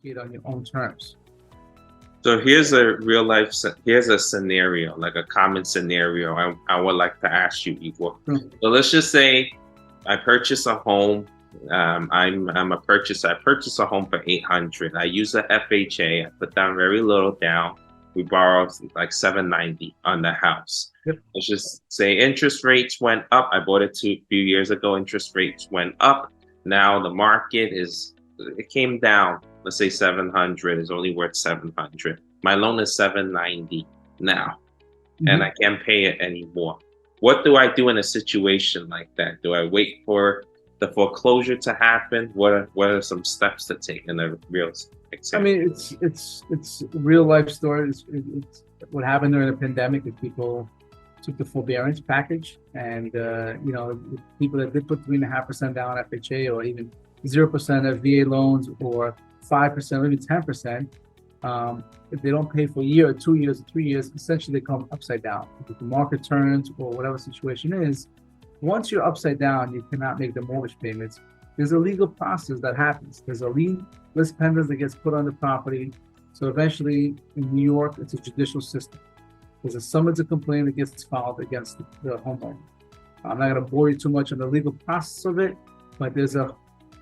negotiate on your own terms. So here's a scenario, like a common scenario I would like to ask you, Igor. So let's just say I purchase a home. I'm a purchaser. I purchase a home for $800. I use a FHA. I put down very little down. We borrowed like $790 on the house. Yep. Let's just say interest rates went up. I bought it a few years ago. Interest rates went up. Now the market it came down. Let's say 700 is only worth 700. My loan is 790 now, and I can't pay it anymore. What do I do in a situation like that? Do I wait for the foreclosure to happen? What are some steps to take in a real example? I mean, it's real life stories. It's what happened during the pandemic. If people took the forbearance package, and people that did put 3.5% down on FHA, or even 0% of VA loans, or 5%, or even 10%, if they don't pay for a year or 2 years or 3 years, essentially they come upside down. If the market turns or whatever situation is, once you're upside down, you cannot make the mortgage payments. There's a legal process that happens. There's a lien list pendants that gets put on the property. So eventually in New York, it's a judicial system. There's a summons of complaint that gets filed against the homeowner. I'm not going to bore you too much on the legal process of it, but there's a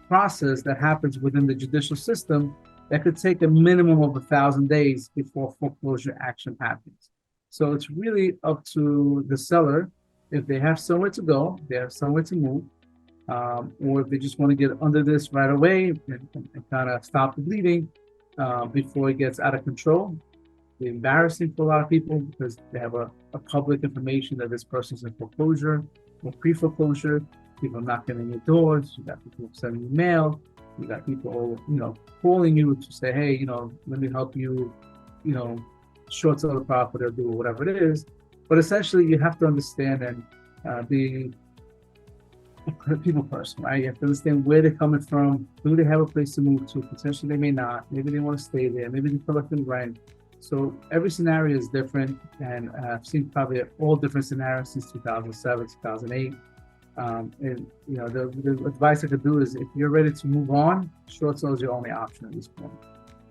process that happens within the judicial system that could take a minimum of 1,000 days before foreclosure action happens. So it's really up to the seller if they have somewhere to go, they have somewhere to move, or if they just want to get under this right away and kind of stop the bleeding before it gets out of control. It's embarrassing for a lot of people because they have a public information that this person's in foreclosure or pre-foreclosure. People knocking on your doors. You got people sending you mail. You got people, calling you to say, hey, let me help you, short sell the property or do whatever it is. But essentially, you have to understand and be a people person, right? You have to understand where they're coming from. Do they have a place to move to? Potentially, they may not. Maybe they want to stay there. Maybe they're collecting rent. So every scenario is different, and I've seen probably all different scenarios since 2007, 2008. And the advice I could do is if you're ready to move on, short sale is your only option at this point.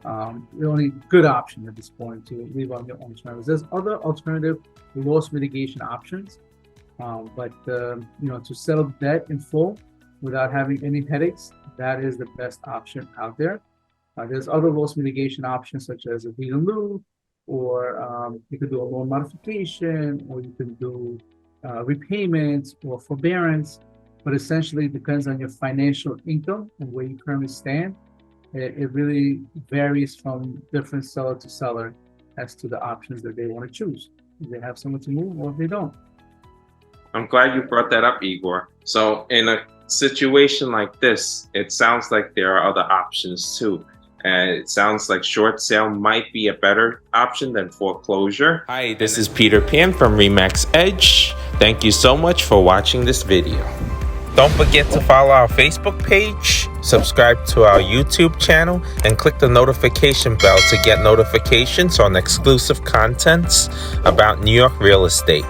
The only good option at this point to leave on your own terms. There's other alternative loss mitigation options, but to settle debt in full without having any headaches, that is the best option out there. There's other loss mitigation options such as a deed in lieu, or you could do a loan modification, or you can do repayments or forbearance, but essentially it depends on your financial income and where you currently stand. It really varies from different seller to seller as to the options that they want to choose. If they have someone to move or if they don't. I'm glad you brought that up, Igor. So in a situation like this, it sounds like there are other options too. And it sounds like short sale might be a better option than foreclosure. Hi, this is Peter Pan from Remax Edge. Thank you so much for watching this video. Don't forget to follow our Facebook page, subscribe to our YouTube channel, and click the notification bell to get notifications on exclusive contents about New York real estate.